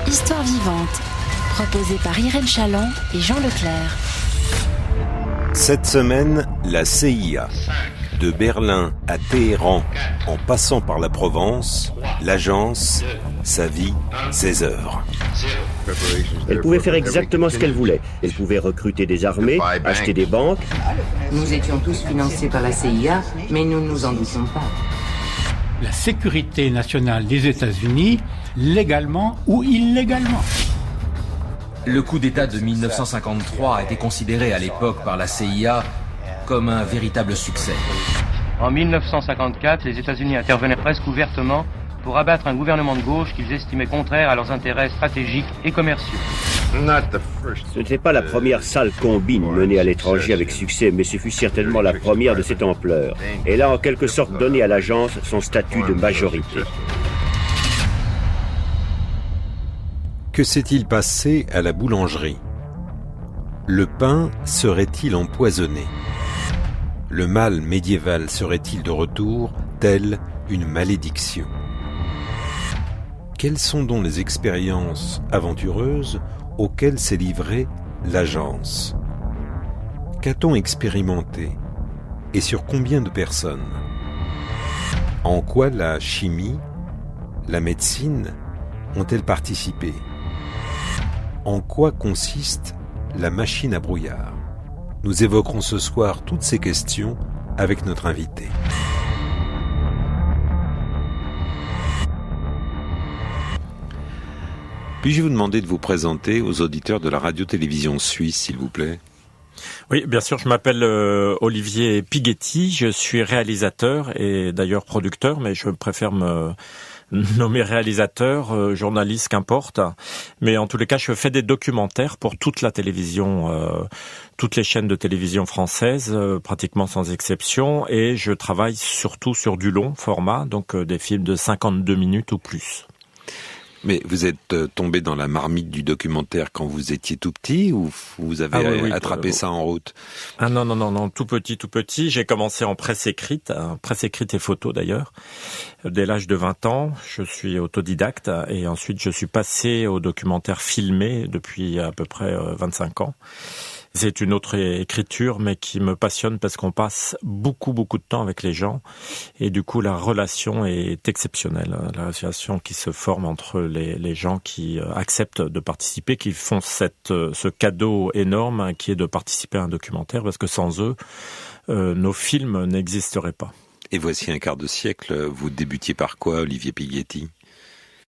Histoire vivante, proposée par Irène Chalon et Jean Leclerc. Cette semaine, la CIA. De Berlin à Téhéran, en passant par la Provence, l'agence, sa vie, ses œuvres. Elle pouvait faire exactement ce qu'elle voulait. Elle pouvait recruter des armées, acheter des banques. Nous étions tous financés par la CIA, mais nous ne nous en doutions pas. La sécurité nationale des États-Unis, légalement ou illégalement. Le coup d'État de 1953 a été considéré à l'époque par la CIA comme un véritable succès. En 1954, les États-Unis intervenaient presque ouvertement pour abattre un gouvernement de gauche qu'ils estimaient contraire à leurs intérêts stratégiques et commerciaux. Ce n'était pas la première sale combine menée à l'étranger avec succès, mais ce fut certainement la première de cette ampleur. Elle a en quelque sorte donné à l'agence son statut de majorité. Que s'est-il passé à la boulangerie? Le pain serait-il empoisonné? Le mal médiéval serait-il de retour, tel une malédiction? Quelles sont donc les expériences aventureuses auxquelles s'est livrée l'agence? Qu'a-t-on expérimenté? Et sur combien de personnes? En quoi la chimie, la médecine ont-elles participé? En quoi consiste la machine à brouillard? Nous évoquerons ce soir toutes ces questions avec notre invité. Puis-je vous demander de vous présenter aux auditeurs de la radio-télévision suisse, s'il vous plaît? Oui, bien sûr, je m'appelle Olivier Pighetti, je suis réalisateur et d'ailleurs producteur, mais je préfère me nommer réalisateur, journaliste, qu'importe. Mais en tous les cas, je fais des documentaires pour toute la télévision, toutes les chaînes de télévision françaises, pratiquement sans exception, et je travaille surtout sur du long format, donc des films de 52 minutes ou plus. Mais vous êtes tombé dans la marmite du documentaire quand vous étiez tout petit ou vous avez attrapé ça en route? Ah non, tout petit. J'ai commencé en presse écrite et photo d'ailleurs. Dès l'âge de 20 ans, je suis autodidacte et ensuite je suis passé au documentaire filmé depuis à peu près 25 ans. C'est une autre écriture, mais qui me passionne parce qu'on passe beaucoup de temps avec les gens. Et du coup, la relation est exceptionnelle. La relation qui se forme entre les gens qui acceptent de participer, qui font ce cadeau énorme qui est de participer à un documentaire, parce que sans eux, nos films n'existeraient pas. Et voici un quart de siècle, vous débutiez par quoi, Olivier Pighetti?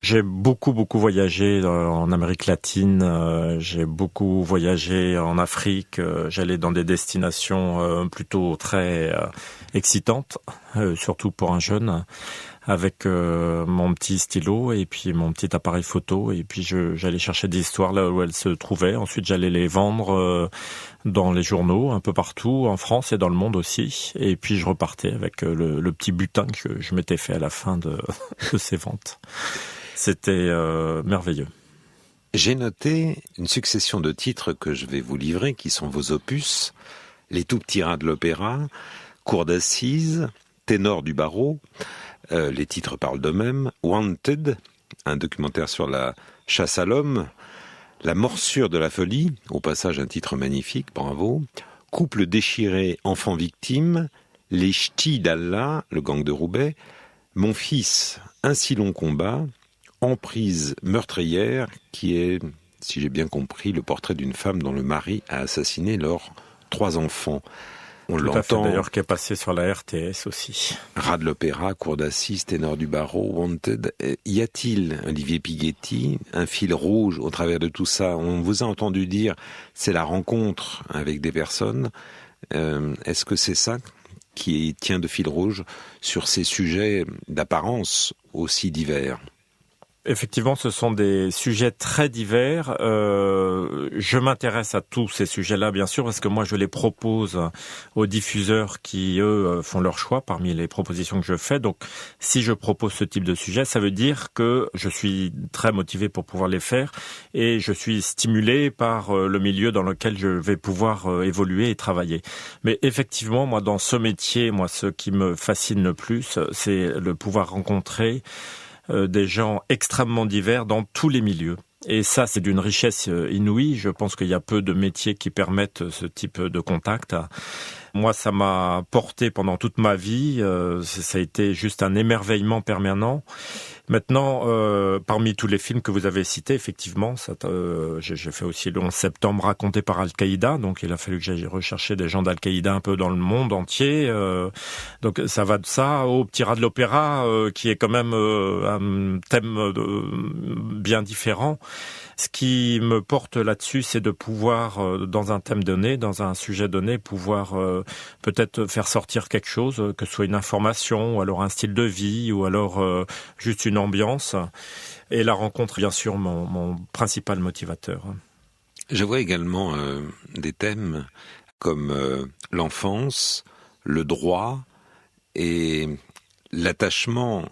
J'ai beaucoup voyagé en Amérique latine, j'ai beaucoup voyagé en Afrique, j'allais dans des destinations plutôt très excitantes, surtout pour un jeune, avec mon petit stylo et puis mon petit appareil photo, et puis j'allais chercher des histoires là où elles se trouvaient. Ensuite j'allais les vendre dans les journaux un peu partout en France et dans le monde aussi, et puis je repartais avec le petit butin que je m'étais fait à la fin de ces ventes. C'était merveilleux. J'ai noté une succession de titres que je vais vous livrer, qui sont vos opus. Les tout petits rats de l'opéra, Cour d'assises, Ténor du barreau, les titres parlent d'eux-mêmes, Wanted, un documentaire sur la chasse à l'homme, La morsure de la folie, au passage un titre magnifique, bravo, Couple déchiré, enfant victime, Les ch'tis d'Allah, le gang de Roubaix, Mon fils, un si long combat, Emprise meurtrière, qui est, si j'ai bien compris, le portrait d'une femme dont le mari a assassiné leurs 3 enfants. On Tout l'entend. À fait, d'ailleurs, qui est passé sur la RTS aussi. Rat de l'opéra, Cour d'assises, Ténor du barreau, Wanted. Y a-t-il, Olivier Pighetti, un fil rouge au travers de tout ça? On vous a entendu dire, c'est la rencontre avec des personnes. Est-ce que c'est ça qui tient de fil rouge sur ces sujets d'apparence aussi divers? Effectivement, ce sont des sujets très divers. Je m'intéresse à tous ces sujets-là, bien sûr, parce que moi, je les propose aux diffuseurs qui, eux, font leur choix parmi les propositions que je fais. Donc, si je propose ce type de sujet, ça veut dire que je suis très motivé pour pouvoir les faire et je suis stimulé par le milieu dans lequel je vais pouvoir évoluer et travailler. Mais effectivement, moi, dans ce métier, ce qui me fascine le plus, c'est le pouvoir rencontrer des gens extrêmement divers dans tous les milieux. Et ça, c'est d'une richesse inouïe. Je pense qu'il y a peu de métiers qui permettent ce type de contact. Moi, ça m'a porté pendant toute ma vie. Ça a été juste un émerveillement permanent. Maintenant, parmi tous les films que vous avez cités, effectivement, j'ai fait aussi le 11 septembre raconté par Al-Qaïda. Donc, il a fallu que j'aille rechercher des gens d'Al-Qaïda un peu dans le monde entier. Donc, ça va de ça au Petit Rat de l'Opéra, qui est quand même un thème bien différent. Ce qui me porte là-dessus, c'est de pouvoir, dans un thème donné, dans un sujet donné, pouvoir peut-être faire sortir quelque chose, que ce soit une information, ou alors un style de vie, ou alors juste une ambiance. Et la rencontre, bien sûr, mon principal motivateur. Je vois également des thèmes comme l'enfance, le droit et l'attachement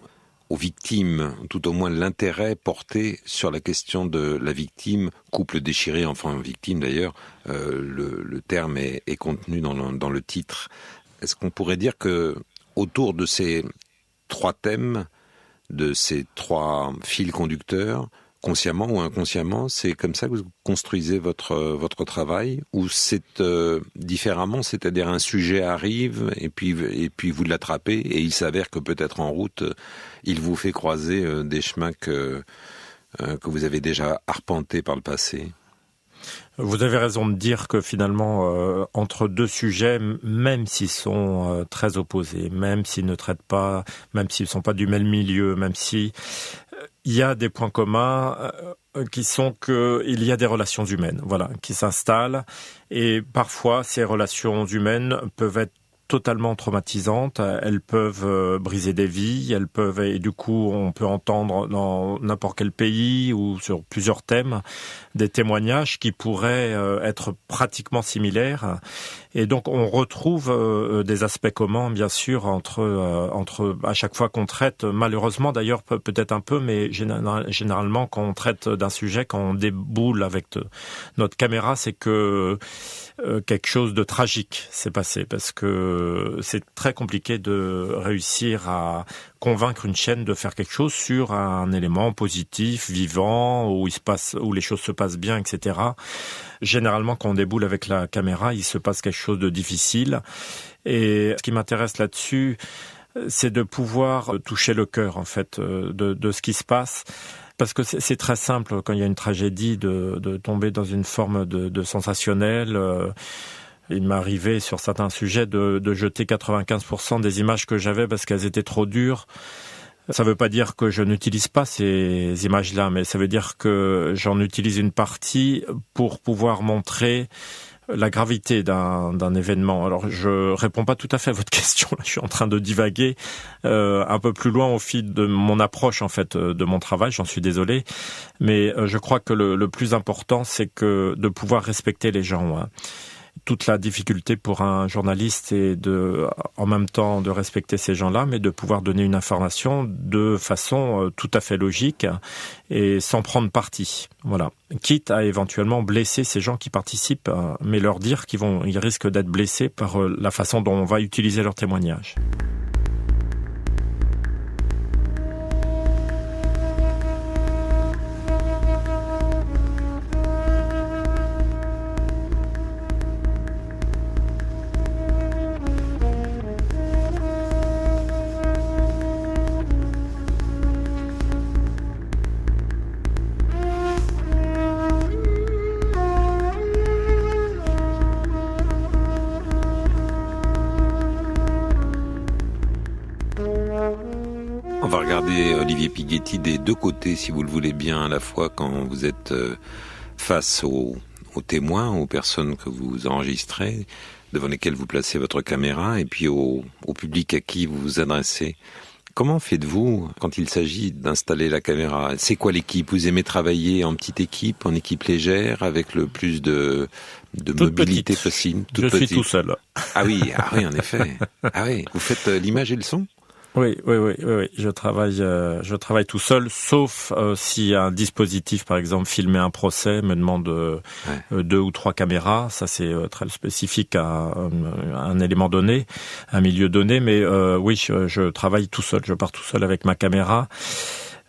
aux victimes, tout au moins l'intérêt porté sur la question de la victime, couple déchiré, enfant victime d'ailleurs, le terme est contenu dans le titre. Est-ce qu'on pourrait dire que autour de ces trois thèmes, de ces trois fils conducteurs, consciemment ou inconsciemment, c'est comme ça que vous construisez votre travail, ou c'est différemment, c'est-à-dire un sujet arrive et puis vous l'attrapez et il s'avère que peut-être en route, il vous fait croiser des chemins que vous avez déjà arpentés par le passé? Vous avez raison de dire que finalement, entre deux sujets, même s'ils sont très opposés, même s'ils ne traitent pas, même s'ils ne sont pas du même milieu, même si il y a des points communs qui sont qu'il y a des relations humaines, voilà, qui s'installent, et parfois ces relations humaines peuvent être totalement traumatisantes, elles peuvent briser des vies, elles peuvent, et du coup on peut entendre dans n'importe quel pays ou sur plusieurs thèmes des témoignages qui pourraient être pratiquement similaires, et donc on retrouve des aspects communs bien sûr entre à chaque fois qu'on traite, malheureusement d'ailleurs peut-être un peu, mais généralement quand on traite d'un sujet, quand on déboule avec notre caméra, c'est que quelque chose de tragique s'est passé, parce que c'est très compliqué de réussir à convaincre une chaîne de faire quelque chose sur un élément positif, vivant, où les choses se passent bien, etc. Généralement, quand on déboule avec la caméra, il se passe quelque chose de difficile. Et ce qui m'intéresse là-dessus, c'est de pouvoir toucher le cœur, en fait, de ce qui se passe. Parce que c'est très simple, quand il y a une tragédie, de tomber dans une forme de sensationnel. Il m'est arrivé sur certains sujets de jeter 95% des images que j'avais parce qu'elles étaient trop dures. Ça ne veut pas dire que je n'utilise pas ces images-là, mais ça veut dire que j'en utilise une partie pour pouvoir montrer la gravité d'un événement. Alors, je réponds pas tout à fait à votre question. Là, je suis en train de divaguer un peu plus loin au fil de mon approche, en fait, de mon travail. J'en suis désolé, mais je crois que le plus important, c'est que de pouvoir respecter les gens. Hein. Toute la difficulté pour un journaliste est en même temps de respecter ces gens-là, mais de pouvoir donner une information de façon tout à fait logique et sans prendre parti. Voilà. Quitte à éventuellement blesser ces gens qui participent, mais leur dire qu'ils risquent d'être blessés par la façon dont on va utiliser leur témoignage. On va regarder Olivier Pighetti des deux côtés, si vous le voulez bien, à la fois quand vous êtes face aux témoins, aux personnes que vous enregistrez, devant lesquelles vous placez votre caméra, et puis au public à qui vous vous adressez. Comment faites-vous quand il s'agit d'installer la caméra? C'est quoi l'équipe? Vous aimez travailler en petite équipe, en équipe légère, avec le plus de mobilité possible? Je suis tout seul. Ah oui, en effet. Ah oui, vous faites l'image et le son? Oui. Je travaille tout seul, sauf si un dispositif, par exemple, filmer un procès, me demande 2 ou 3 caméras. Ça, c'est très spécifique à un élément donné, un milieu donné. Mais oui, je travaille tout seul. Je pars tout seul avec ma caméra.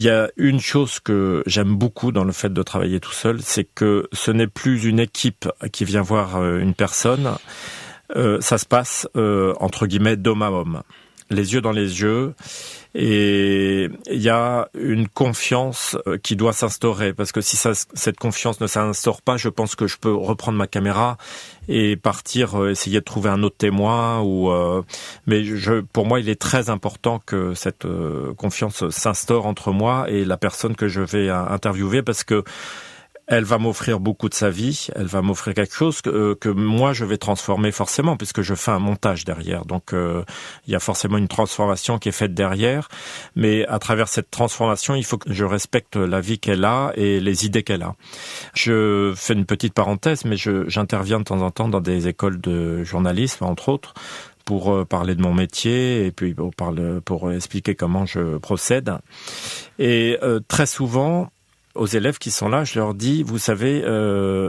Il y a une chose que j'aime beaucoup dans le fait de travailler tout seul, c'est que ce n'est plus une équipe qui vient voir une personne. Ça se passe, entre guillemets, d'homme à homme. Les yeux dans les yeux. Et il y a une confiance qui doit s'instaurer. Parce que si cette confiance ne s'instaure pas, je pense que je peux reprendre ma caméra et partir essayer de trouver un autre témoin. Mais pour moi, il est très important que cette confiance s'instaure entre moi et la personne que je vais interviewer, parce que elle va m'offrir beaucoup de sa vie, elle va m'offrir quelque chose que moi je vais transformer forcément, puisque je fais un montage derrière. Donc il y a forcément une transformation qui est faite derrière, mais à travers cette transformation, il faut que je respecte la vie qu'elle a et les idées qu'elle a. Je fais une petite parenthèse, mais j'interviens de temps en temps dans des écoles de journalisme, entre autres, pour parler de mon métier et puis pour expliquer comment je procède. Et très souvent, aux élèves qui sont là, je leur dis, vous savez,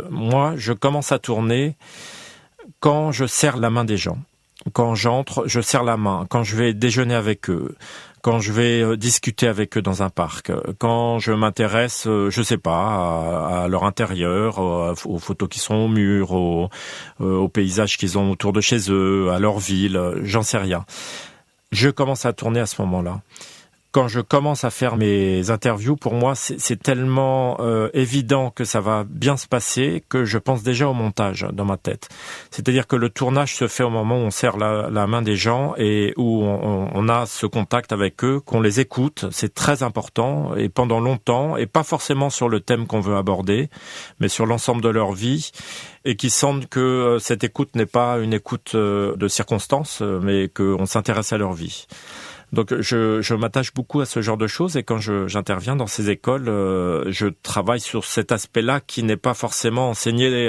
moi, je commence à tourner quand je serre la main des gens. Quand j'entre, je serre la main. Quand je vais déjeuner avec eux, quand je vais discuter avec eux dans un parc, quand je m'intéresse, je sais pas, à leur intérieur, aux photos qui sont au mur, aux paysages qu'ils ont autour de chez eux, à leur ville, j'en sais rien. Je commence à tourner à ce moment-là. Quand je commence à faire mes interviews, pour moi, c'est tellement évident que ça va bien se passer que je pense déjà au montage dans ma tête. C'est-à-dire que le tournage se fait au moment où on serre la main des gens et où on a ce contact avec eux, qu'on les écoute. C'est très important et pendant longtemps, et pas forcément sur le thème qu'on veut aborder, mais sur l'ensemble de leur vie, et qui sentent que cette écoute n'est pas une écoute de circonstance, mais qu'on s'intéresse à leur vie. Donc je m'attache beaucoup à ce genre de choses, et quand j'interviens dans ces écoles, je travaille sur cet aspect-là qui n'est pas forcément enseigné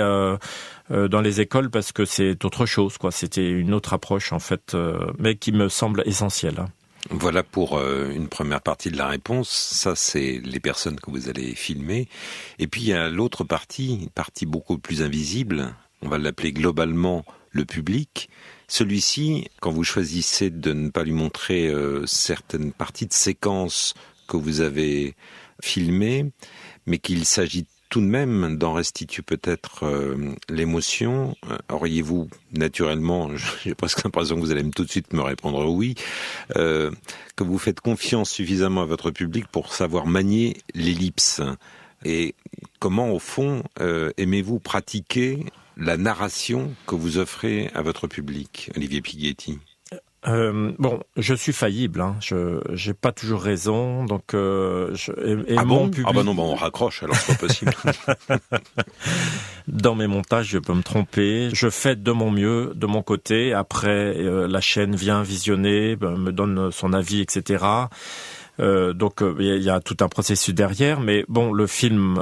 dans les écoles, parce que c'est autre chose, quoi. C'était une autre approche en fait, mais qui me semble essentielle. Voilà pour une première partie de la réponse. Ça, c'est les personnes que vous allez filmer. Et puis il y a l'autre partie, une partie beaucoup plus invisible. On va l'appeler globalement le public. Celui-ci, quand vous choisissez de ne pas lui montrer certaines parties de séquences que vous avez filmées, mais qu'il s'agit tout de même d'en restituer peut-être l'émotion, auriez-vous naturellement, j'ai presque l'impression que vous allez tout de suite me répondre oui, que vous faites confiance suffisamment à votre public pour savoir manier l'ellipse? Et comment, au fond, aimez-vous pratiquer la narration que vous offrez à votre public, Olivier Pighetti? Bon, je suis faillible, hein. J'ai pas toujours raison, donc mon public... Ah bah non, on raccroche, alors c'est pas possible. Dans mes montages, je peux me tromper. Je fais de mon mieux, de mon côté. Après, la chaîne vient visionner, me donne son avis, etc. Donc il y a tout un processus derrière, mais bon, le film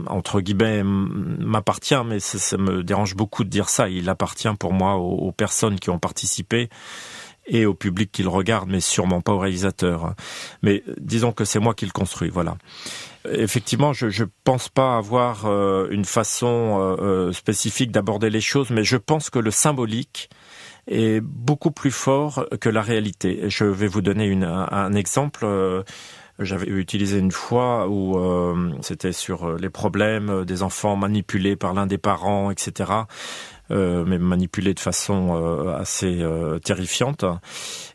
entre guillemets m'appartient, mais ça me dérange beaucoup de dire ça. Il appartient pour moi aux personnes qui ont participé et au public qui le regarde, mais sûrement pas au réalisateur. Mais disons que c'est moi qui le construis, voilà. Effectivement, je pense pas avoir une façon spécifique d'aborder les choses, mais je pense que le symbolique est beaucoup plus fort que la réalité. Je vais vous donner un exemple. J'avais utilisé une fois où c'était sur les problèmes des enfants manipulés par l'un des parents, etc. Mais manipulés de façon assez terrifiante.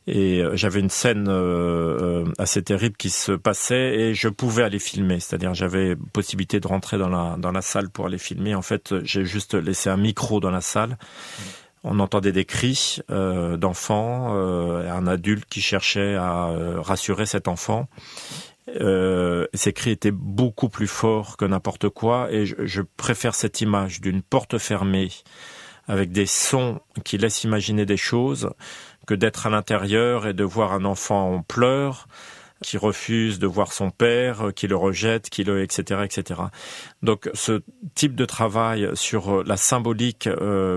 Et j'avais une scène assez terrible qui se passait et je pouvais aller filmer. C'est-à-dire j'avais possibilité de rentrer dans la salle pour aller filmer. En fait, j'ai juste laissé un micro dans la salle. On entendait des cris d'enfants, un adulte qui cherchait à rassurer cet enfant. Ces cris étaient beaucoup plus forts que n'importe quoi, et je préfère cette image d'une porte fermée avec des sons qui laissent imaginer des choses que d'être à l'intérieur et de voir un enfant en pleurs, qui refuse de voir son père, qui le rejette, etc., etc. Donc, ce type de travail sur la symbolique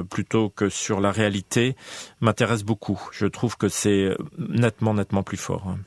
plutôt que sur la réalité m'intéresse beaucoup. Je trouve que c'est nettement plus fort.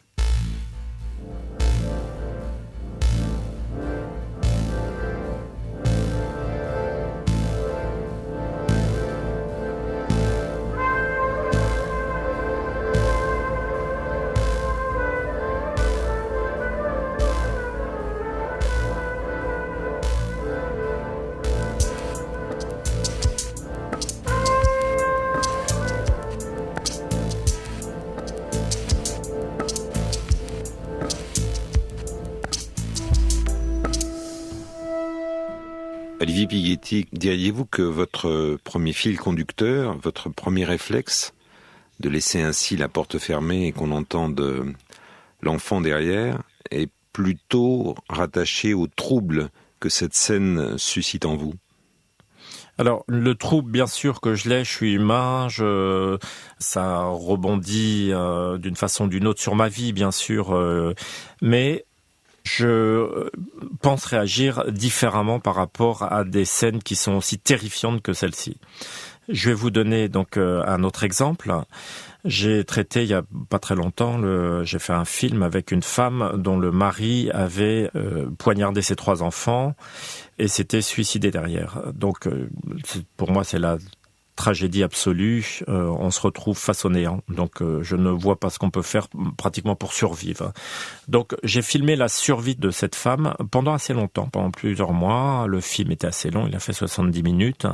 Olivier Pighetti, diriez-vous que votre premier fil conducteur, votre premier réflexe, de laisser ainsi la porte fermée et qu'on entende l'enfant derrière, est plutôt rattaché au trouble que cette scène suscite en vous? Alors, le trouble, bien sûr que je l'ai, je suis humain, ça rebondit d'une façon ou d'une autre sur ma vie, bien sûr, mais je pense réagir différemment par rapport à des scènes qui sont aussi terrifiantes que celle-ci. Je vais vous donner donc un autre exemple. J'ai traité il y a pas très longtemps, j'ai fait un film avec une femme dont le mari avait poignardé ses 3 enfants et s'était suicidé derrière. Donc pour moi c'est la tragédie absolue, on se retrouve face au néant. Donc je ne vois pas ce qu'on peut faire pratiquement pour survivre. Donc j'ai filmé la survie de cette femme pendant assez longtemps, pendant plusieurs mois. Le film était assez long, il a fait 70 minutes.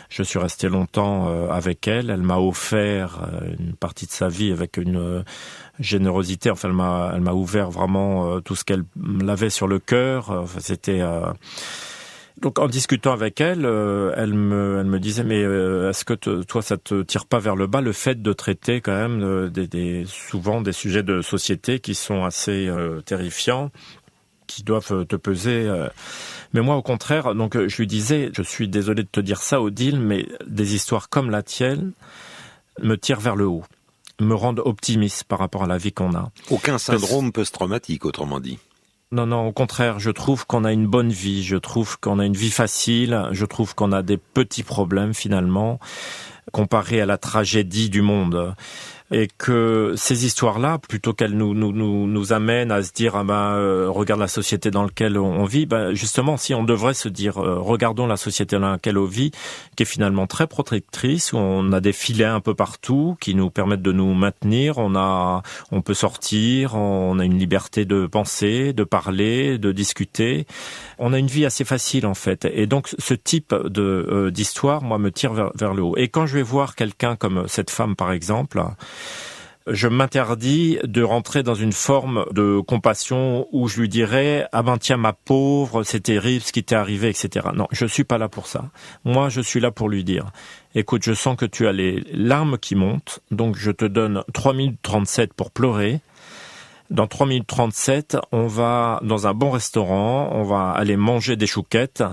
Je suis resté longtemps avec elle. Elle m'a offert une partie de sa vie avec une générosité. Enfin, elle m'a ouvert vraiment tout ce qu'elle avait sur le cœur. Enfin, c'était... Donc en discutant avec elle, elle me disait mais est-ce que toi ça te tire pas vers le bas le fait de traiter quand même souvent des sujets de société qui sont assez terrifiants, qui doivent te peser. Mais moi au contraire, donc je lui disais, je suis désolé de te dire ça Odile, mais des histoires comme la tienne me tirent vers le haut, me rendent optimiste par rapport à la vie qu'on a. Aucun syndrome post-traumatique, autrement dit. Non, au contraire, je trouve qu'on a une bonne vie, je trouve qu'on a une vie facile, je trouve qu'on a des petits problèmes finalement, comparés à la tragédie du monde. Et que ces histoires-là, plutôt qu'elles nous amènent à se dire regarde la société dans laquelle on vit, justement si on devrait se dire regardons la société dans laquelle on vit, qui est finalement très protectrice, où on a des filets un peu partout qui nous permettent de nous maintenir, on peut sortir, on a une liberté de penser, de parler, de discuter. On a une vie assez facile en fait. Et donc ce type d'histoire, moi, me tire vers le haut. Et quand je vais voir quelqu'un comme cette femme par exemple, je m'interdis de rentrer dans une forme de compassion où je lui dirais « Ah ben tiens ma pauvre, c'est terrible ce qui t'est arrivé, etc. » Non, je suis pas là pour ça. Moi, je suis là pour lui dire « Écoute, je sens que tu as les larmes qui montent, donc je te donne 3 minutes 37 pour pleurer. Dans 3 minutes 37, on va dans un bon restaurant, on va aller manger des chouquettes,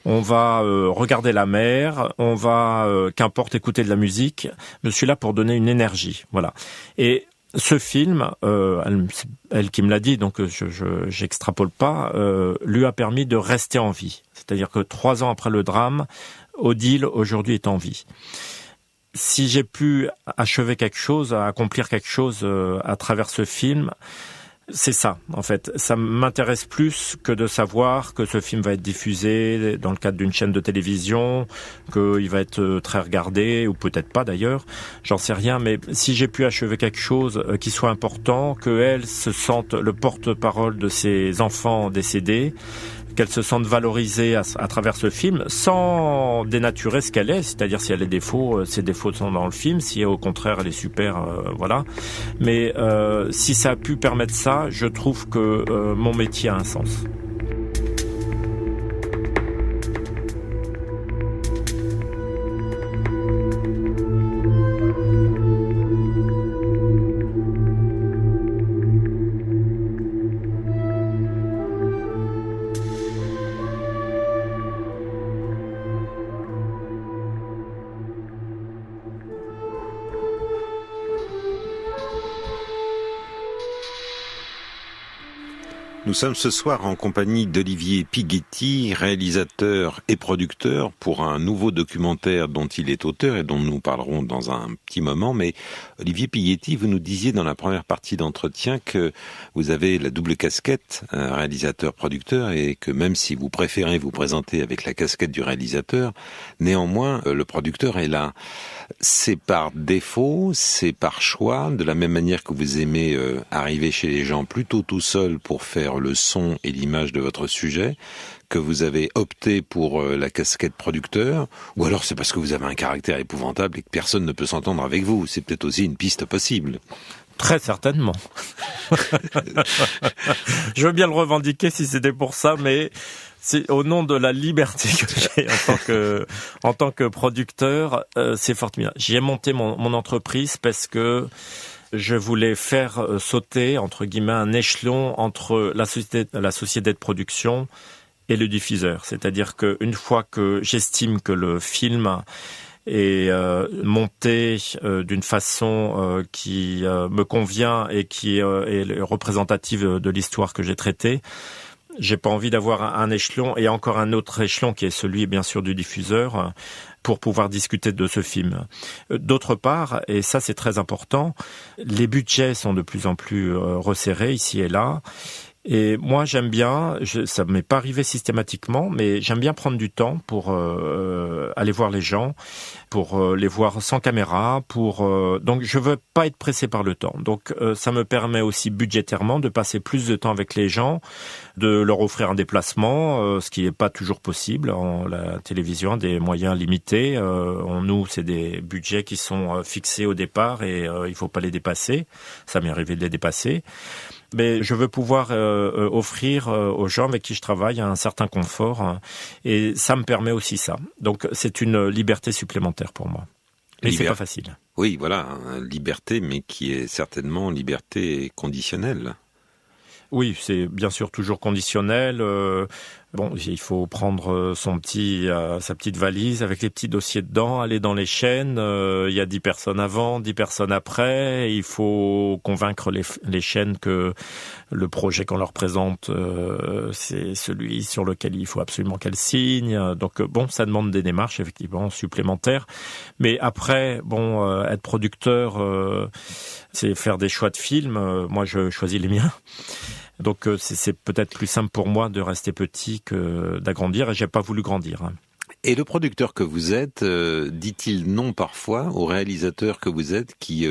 on va regarder la mer, on va, qu'importe, écouter de la musique. Je suis là pour donner une énergie, voilà. » Et ce film, elle qui me l'a dit, donc j'extrapole pas, lui a permis de rester en vie. C'est-à-dire que 3 ans après le drame, Odile aujourd'hui est en vie. Si j'ai pu achever quelque chose, accomplir quelque chose à travers ce film, c'est ça, en fait. Ça m'intéresse plus que de savoir que ce film va être diffusé dans le cadre d'une chaîne de télévision, qu'il va être très regardé, ou peut-être pas d'ailleurs, j'en sais rien, mais si j'ai pu achever quelque chose qui soit important, qu'elle se sente le porte-parole de ses enfants décédés, qu'elle se sente valorisée à travers ce film, sans dénaturer ce qu'elle est, c'est-à-dire si elle a des défauts, ses défauts sont dans le film, si au contraire elle est super, voilà. Mais si ça a pu permettre ça, je trouve que mon métier a un sens. Nous sommes ce soir en compagnie d'Olivier Pighetti, réalisateur et producteur, pour un nouveau documentaire dont il est auteur et dont nous parlerons dans un petit moment. Mais Olivier Pighetti, vous nous disiez dans la première partie d'entretien que vous avez la double casquette, réalisateur-producteur, et que même si vous préférez vous présenter avec la casquette du réalisateur, néanmoins, le producteur est là. C'est par défaut, c'est par choix, de la même manière que vous aimez arriver chez les gens plutôt tout seul pour faire le son et l'image de votre sujet, que vous avez opté pour la casquette producteur, ou alors c'est parce que vous avez un caractère épouvantable et que personne ne peut s'entendre avec vous. C'est peut-être aussi une piste possible. Très certainement. Je veux bien le revendiquer si c'était pour ça, mais C'est au nom de la liberté que j'ai en tant que producteur, c'est formidable. J'ai monté mon entreprise parce que je voulais faire sauter, entre guillemets, un échelon entre la société de production et le diffuseur. C'est-à-dire qu'une fois que j'estime que le film est monté d'une façon qui me convient et qui est représentative de l'histoire que j'ai traitée, j'ai pas envie d'avoir un échelon et encore un autre échelon qui est celui, bien sûr, du diffuseur pour pouvoir discuter de ce film. D'autre part, et ça c'est très important, les budgets sont de plus en plus resserrés ici et là. Et moi, j'aime bien, ça m'est pas arrivé systématiquement, mais j'aime bien prendre du temps pour aller voir les gens, pour les voir sans caméra, donc je veux pas être pressé par le temps. Donc ça me permet aussi budgétairement de passer plus de temps avec les gens, de leur offrir un déplacement, ce qui n'est pas toujours possible. La télévision a des moyens limités. Nous, c'est des budgets qui sont fixés au départ et il faut pas les dépasser. Ça m'est arrivé de les dépasser. Mais je veux pouvoir offrir aux gens avec qui je travaille un certain confort et ça me permet aussi ça. Donc c'est une liberté supplémentaire pour moi. Et c'est pas facile. Oui, voilà, liberté, mais qui est certainement liberté conditionnelle. Oui, c'est bien sûr toujours conditionnel. Il faut prendre sa petite valise avec les petits dossiers dedans, aller dans les chaînes. Il y a 10 personnes avant, 10 personnes après. Il faut convaincre les chaînes que le projet qu'on leur présente, c'est celui sur lequel il faut absolument qu'elles signent. Donc ça demande des démarches effectivement supplémentaires. Mais après, être producteur, c'est faire des choix de films. Moi, je choisis les miens. Donc c'est peut-être plus simple pour moi de rester petit que d'agrandir, et j'ai pas voulu grandir. Et le producteur que vous êtes, dit-il non parfois au réalisateur que vous êtes qui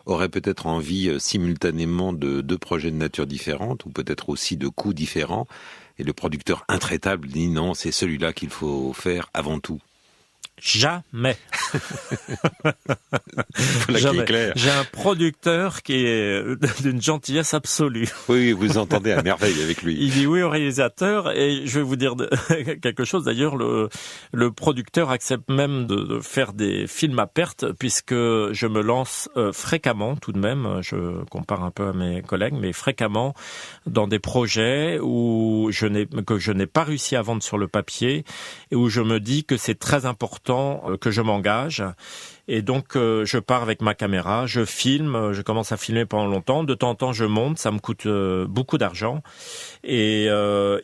aurait peut-être envie simultanément de 2 projets de nature différente ou peut-être aussi de coups différents, et le producteur intraitable dit non, c'est celui-là qu'il faut faire avant tout? Jamais. Voilà. Jamais. Qui est clair. J'ai un producteur qui est d'une gentillesse absolue. Oui, vous entendez à merveille avec lui. Il dit oui au réalisateur, et je vais vous dire quelque chose. D'ailleurs, le producteur accepte même de faire des films à perte, puisque je me lance fréquemment, tout de même, je compare un peu à mes collègues, mais fréquemment dans des projets que je n'ai pas réussi à vendre sur le papier, et où je me dis que c'est très important que je m'engage, et donc je pars avec ma caméra, je filme, je commence à filmer pendant longtemps, de temps en temps je monte, ça me coûte beaucoup d'argent, et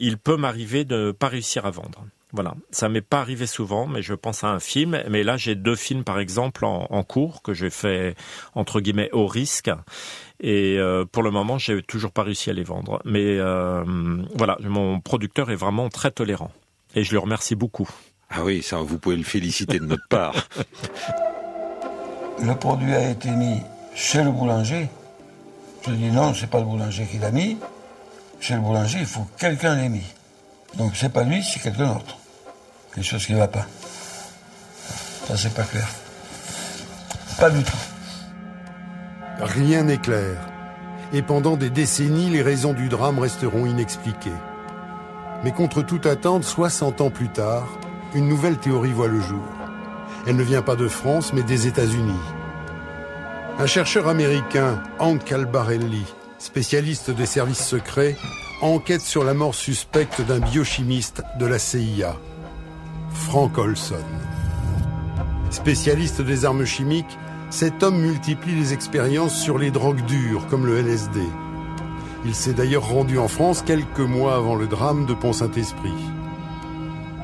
il peut m'arriver de ne pas réussir à vendre. Voilà, ça m'est pas arrivé souvent, mais je pense à un film, mais là j'ai 2 films par exemple en cours que j'ai fait entre guillemets au risque, et pour le moment j'ai toujours pas réussi à les vendre, mais voilà, mon producteur est vraiment très tolérant, et je le remercie beaucoup. Ah oui, ça, vous pouvez le féliciter de notre part. Le produit a été mis chez le boulanger. Je dis non, c'est pas le boulanger qui l'a mis. Chez le boulanger, il faut que quelqu'un l'ait mis. Donc c'est pas lui, c'est quelqu'un d'autre. Quelque chose qui ne va pas. Ça, c'est pas clair. Pas du tout. Rien n'est clair. Et pendant des décennies, les raisons du drame resteront inexpliquées. Mais contre toute attente, 60 ans plus tard, une nouvelle théorie voit le jour. Elle ne vient pas de France, mais des États-Unis. Un chercheur américain, Hank Albarelli, spécialiste des services secrets, enquête sur la mort suspecte d'un biochimiste de la CIA, Frank Olson. Spécialiste des armes chimiques, cet homme multiplie les expériences sur les drogues dures, comme le LSD. Il s'est d'ailleurs rendu en France quelques mois avant le drame de Pont-Saint-Esprit.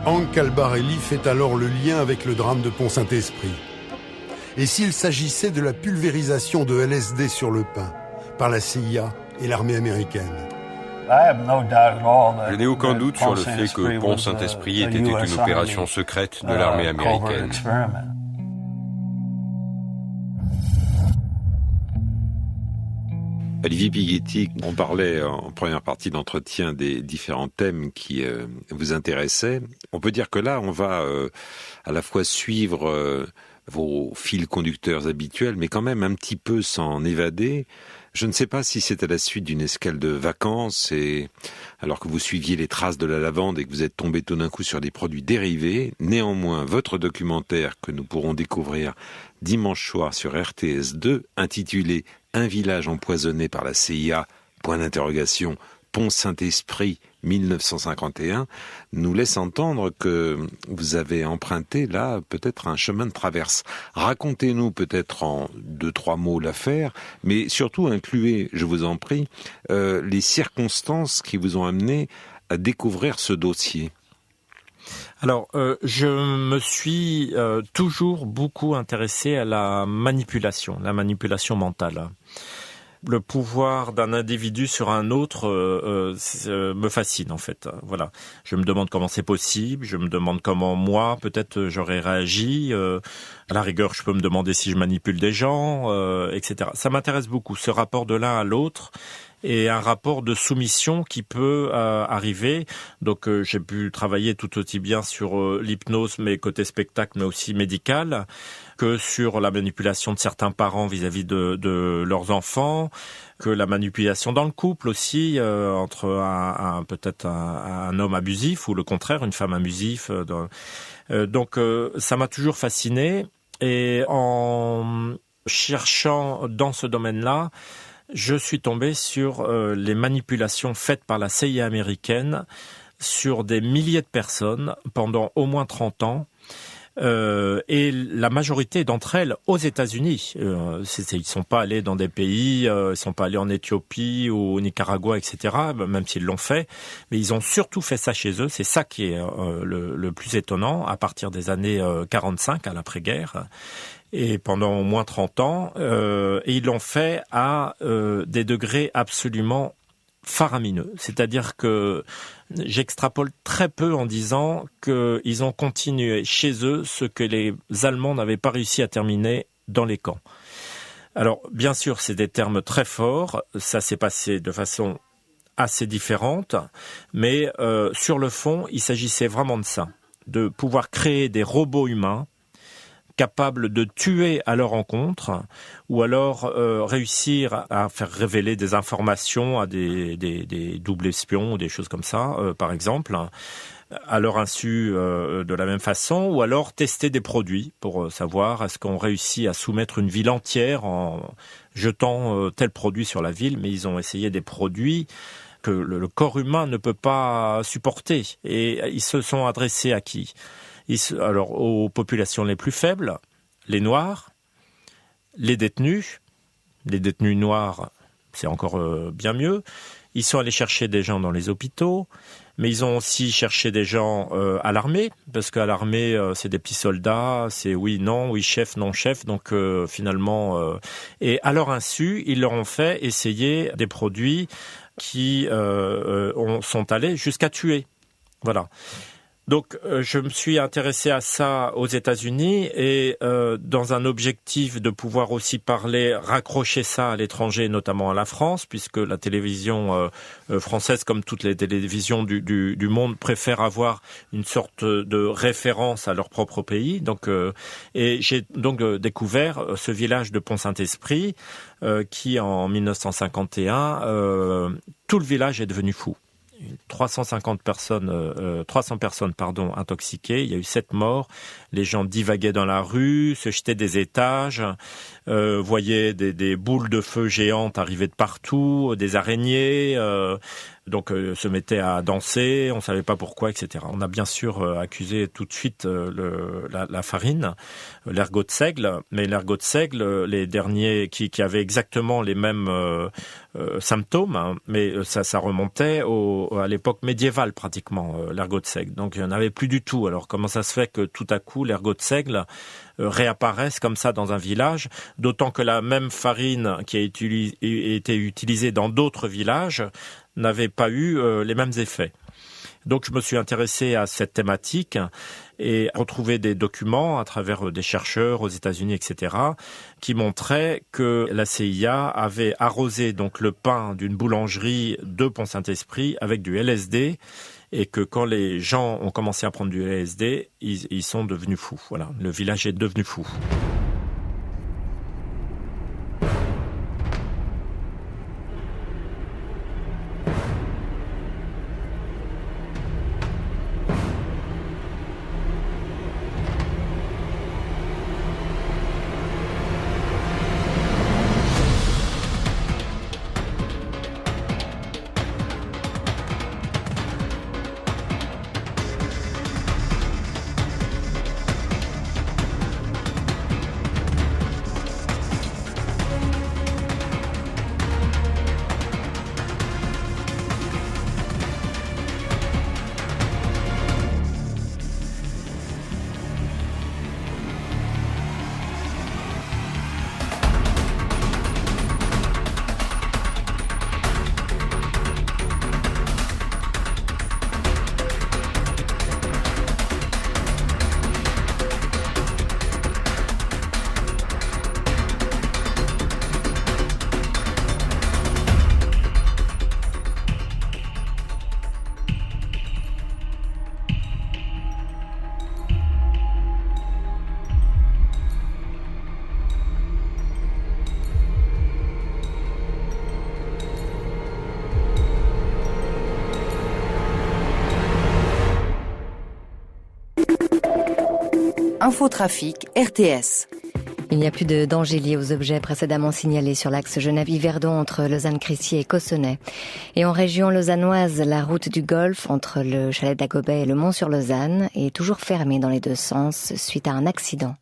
Hank Albarelli fait alors le lien avec le drame de Pont-Saint-Esprit. Et s'il s'agissait de la pulvérisation de LSD sur le pain par la CIA et l'armée américaine? Je n'ai aucun doute sur le fait que Pont-Saint-Esprit était une opération secrète de l'armée américaine. Olivier Pighetti, on parlait en première partie d'entretien des différents thèmes qui vous intéressaient. On peut dire que là, on va à la fois suivre vos fils conducteurs habituels, mais quand même un petit peu s'en évader Je ne sais pas si c'est à la suite d'une escale de vacances et alors que vous suiviez les traces de la lavande et que vous êtes tombé tout d'un coup sur des produits dérivés. Néanmoins, votre documentaire que nous pourrons découvrir dimanche soir sur RTS2, intitulé « Un village empoisonné par la CIA, point d'interrogation, Pont Saint-Esprit, 1951 », nous laisse entendre que vous avez emprunté là peut-être un chemin de traverse. Racontez-nous peut-être en 2-3 mots l'affaire, mais surtout incluez, je vous en prie, les circonstances qui vous ont amené à découvrir ce dossier. Alors, je me suis toujours beaucoup intéressé à la manipulation mentale. Le pouvoir d'un individu sur un autre me fascine en fait. Voilà. Je me demande comment c'est possible. Je me demande comment moi, peut-être, j'aurais réagi. À la rigueur, je peux me demander si je manipule des gens, etc. Ça m'intéresse beaucoup, ce rapport de l'un à l'autre et un rapport de soumission qui peut arriver. Donc, j'ai pu travailler tout aussi bien sur l'hypnose, mais côté spectacle, mais aussi médical, que sur la manipulation de certains parents vis-à-vis de leurs enfants, que la manipulation dans le couple aussi, entre peut-être un homme abusif ou le contraire, une femme abusive. Donc ça m'a toujours fasciné et en cherchant dans ce domaine-là, je suis tombé sur les manipulations faites par la CIA américaine sur des milliers de personnes pendant au moins 30 ans. Et la majorité d'entre elles aux États-Unis. Ils sont pas allés dans des pays, ils sont pas allés en Éthiopie ou au Nicaragua, etc. Même s'ils l'ont fait, mais ils ont surtout fait ça chez eux. C'est ça qui est le plus étonnant à partir des années 45 à l'après-guerre. Et pendant au moins 30 ans, et ils l'ont fait à des degrés absolument faramineux. C'est-à-dire que j'extrapole très peu en disant qu'ils ont continué chez eux ce que les Allemands n'avaient pas réussi à terminer dans les camps. Alors, bien sûr, c'est des termes très forts. Ça s'est passé de façon assez différente. Mais sur le fond, il s'agissait vraiment de ça. De pouvoir créer des robots humains capables de tuer à leur encontre ou alors réussir à faire révéler des informations à des doubles espions ou des choses comme ça, par exemple, à leur insu de la même façon, ou alors tester des produits pour savoir est-ce qu'on réussit à soumettre une ville entière en jetant tel produit sur la ville, mais ils ont essayé des produits que le corps humain ne peut pas supporter. Et ils se sont adressés à qui ? Alors, aux populations les plus faibles, les Noirs, les détenus noirs, c'est encore bien mieux. Ils sont allés chercher des gens dans les hôpitaux, mais ils ont aussi cherché des gens à l'armée, parce qu'à l'armée, c'est des petits soldats, c'est oui, non, oui, chef, non, chef, donc finalement... et à leur insu, ils leur ont fait essayer des produits qui sont allés jusqu'à tuer. Voilà. Donc, je me suis intéressé à ça aux États-Unis et dans un objectif de pouvoir aussi raccrocher ça à l'étranger, notamment à la France, puisque la télévision française, comme toutes les télévisions du monde, préfère avoir une sorte de référence à leur propre pays. Donc, et j'ai donc découvert ce village de Pont-Saint-Esprit qui, en 1951, tout le village est devenu fou. 300 personnes intoxiquées, il y a eu 7 morts, les gens divaguaient dans la rue, se jetaient des étages, voyaient des boules de feu géantes arriver de partout, des araignées, donc se mettaient à danser, on savait pas pourquoi, etc. On a bien sûr accusé tout de suite la farine, l'ergot de seigle, mais l'ergot de seigle, les derniers qui avaient exactement les mêmes symptômes, hein, mais ça remontait à l'époque médiévale pratiquement, l'ergot de seigle. Donc il n'y en avait plus du tout. Alors comment ça se fait que tout à coup l'ergot de seigle réapparaisse comme ça dans un village, d'autant que la même farine qui a été utilisée dans d'autres villages n'avait pas eu les mêmes effets. Donc je me suis intéressé à cette thématique et retrouvé des documents à travers des chercheurs aux États-Unis, etc., qui montraient que la CIA avait arrosé donc le pain d'une boulangerie de Pont-Saint-Esprit avec du LSD et que quand les gens ont commencé à prendre du LSD, ils sont devenus fous. Voilà, le village est devenu fou. Infotrafic, RTS. Il n'y a plus de danger lié aux objets précédemment signalés sur l'axe Genappe-Yverdon entre Lausanne-Crissier et Cossonay. Et en région lausannoise, la route du Golfe entre le chalet d'Agobet et le Mont-sur-Lausanne est toujours fermée dans les deux sens suite à un accident.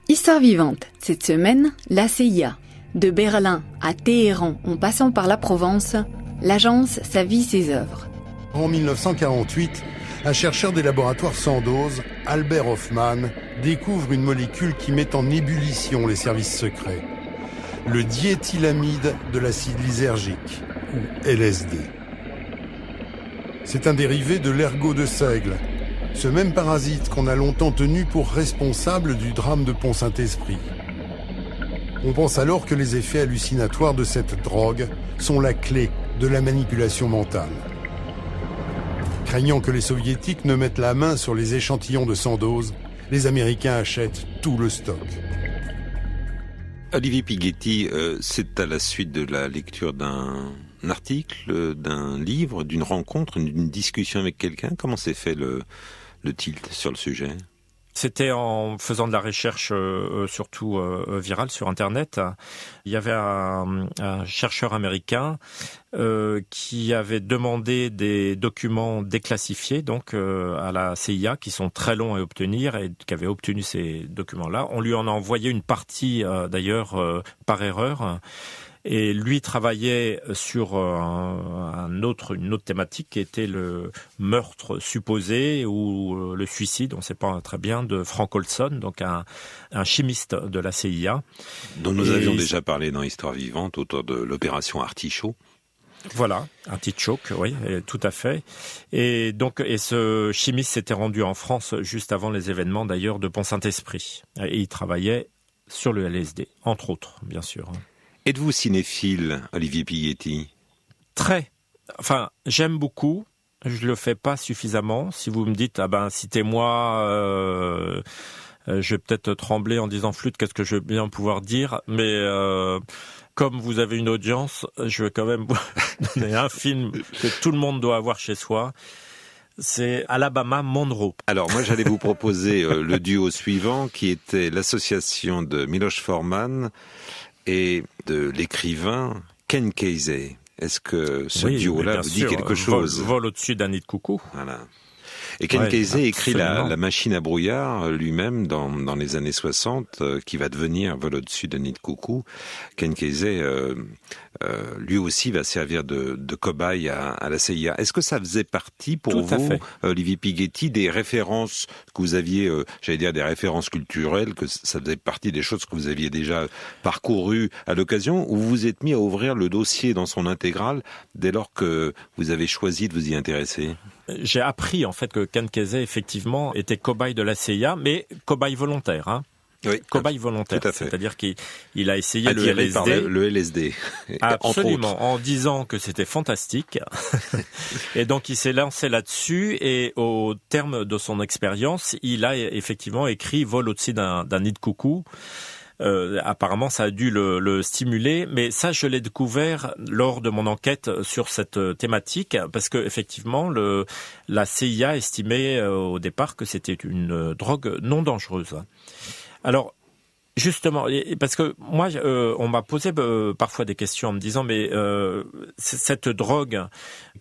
Histoire vivante. Cette semaine, la CIA. De Berlin à Téhéran, en passant par la Provence, l'agence Sa vie, ses œuvres. En 1948, un chercheur des laboratoires Sandoz, Albert Hofmann, découvre une molécule qui met en ébullition les services secrets. Le diéthylamide de l'acide lysergique, ou LSD. C'est un dérivé de l'ergot de seigle, ce même parasite qu'on a longtemps tenu pour responsable du drame de Pont-Saint-Esprit. On pense alors que les effets hallucinatoires de cette drogue sont la clé de la manipulation mentale. Craignant que les soviétiques ne mettent la main sur les échantillons de Sandoz, les Américains achètent tout le stock. Olivier Pighetti, c'est à la suite de la lecture d'un article, d'un livre, d'une rencontre, d'une discussion avec quelqu'un. Comment s'est fait le tilt sur le sujet ? C'était en faisant de la recherche surtout virale sur Internet. Il y avait un chercheur américain qui avait demandé des documents déclassifiés donc à la CIA qui sont très longs à obtenir et qui avait obtenu ces documents-là. On lui en a envoyé une partie d'ailleurs par erreur. Et lui travaillait sur une autre thématique qui était le meurtre supposé ou le suicide, on ne sait pas très bien, de Frank Olson, donc un chimiste de la CIA. Dont nous avions déjà parlé dans Histoire vivante autour de l'opération Artichaut. Voilà, Artichoke, oui, tout à fait. Et donc, ce chimiste s'était rendu en France juste avant les événements d'ailleurs de Pont-Saint-Esprit. Et il travaillait sur le LSD, entre autres, bien sûr. Êtes-vous cinéphile, Olivier Pighetti ? Très. Enfin, j'aime beaucoup. Je le fais pas suffisamment. Si vous me dites, citez-moi, je vais peut-être trembler en disant flûte, qu'est-ce que je vais bien pouvoir dire. Mais comme vous avez une audience, je vais quand même vous donner un film que tout le monde doit avoir chez soi. C'est Alabama Monroe. Alors moi j'allais vous proposer le duo suivant qui était l'association de Miloš Forman et de l'écrivain Ken Kesey. Est-ce que ce duo-là vous dit quelque chose ? Vol au-dessus d'un nid de coucou. Voilà. Et Ken Kesey écrit la machine à brouillard lui-même dans les années 60, qui va devenir Vol au-dessus d'un nid de coucou. Ken Kesey, lui aussi, va servir de cobaye à la CIA. Est-ce que ça faisait partie pour vous, Olivier Pighetti, des références que vous aviez, des références culturelles, que ça faisait partie des choses que vous aviez déjà parcourues à l'occasion, ou vous vous êtes mis à ouvrir le dossier dans son intégrale dès lors que vous avez choisi de vous y intéresser ? J'ai appris en fait que Ken Kesey effectivement était cobaye de la CIA, mais cobaye volontaire. Hein. Oui, cobaye volontaire, c'est-à-dire qu'il a essayé le LSD. Par le LSD. Absolument, en disant que c'était fantastique. Et donc il s'est lancé là-dessus et au terme de son expérience, il a effectivement écrit Vol au-dessus d'un nid de coucou. Apparemment, ça a dû le stimuler, mais ça, je l'ai découvert lors de mon enquête sur cette thématique, parce que effectivement, la CIA estimait au départ que c'était une drogue non dangereuse. Alors, justement, parce que moi, on m'a posé parfois des questions en me disant, mais cette drogue,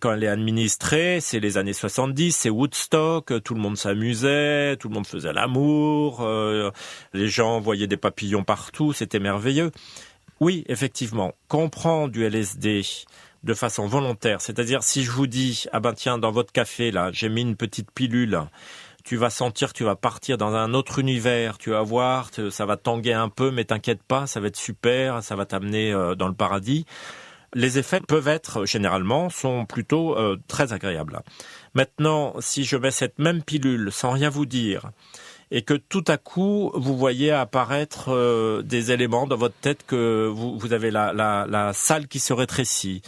quand elle est administrée, c'est les années 70, c'est Woodstock, tout le monde s'amusait, tout le monde faisait l'amour, les gens voyaient des papillons partout, c'était merveilleux. Oui, effectivement, quand on prend du LSD de façon volontaire, c'est-à-dire si je vous dis, tiens, dans votre café, là, j'ai mis une petite pilule, tu vas sentir que tu vas partir dans un autre univers, tu vas voir, ça va tanguer un peu, mais t'inquiète pas, ça va être super, ça va t'amener dans le paradis. Les effets peuvent être, sont plutôt très agréables. Maintenant, si je mets cette même pilule sans rien vous dire, et que tout à coup, vous voyez apparaître des éléments dans votre tête, que vous avez la salle qui se rétrécit,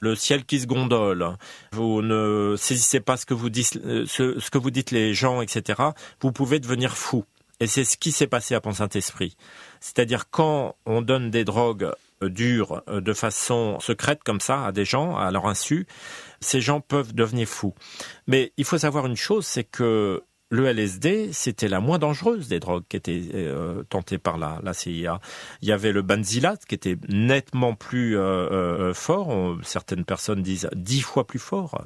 le ciel qui se gondole, vous ne saisissez pas ce que vous dites les gens, etc., vous pouvez devenir fou. Et c'est ce qui s'est passé à Pont-Saint-Esprit. C'est-à-dire quand on donne des drogues dure de façon secrète comme ça à des gens, à leur insu, ces gens peuvent devenir fous. Mais il faut savoir une chose, c'est que le LSD, c'était la moins dangereuse des drogues qui étaient tentées par la CIA. Il y avait le benzylate qui était nettement plus fort. Certaines personnes disent 10 fois plus fort.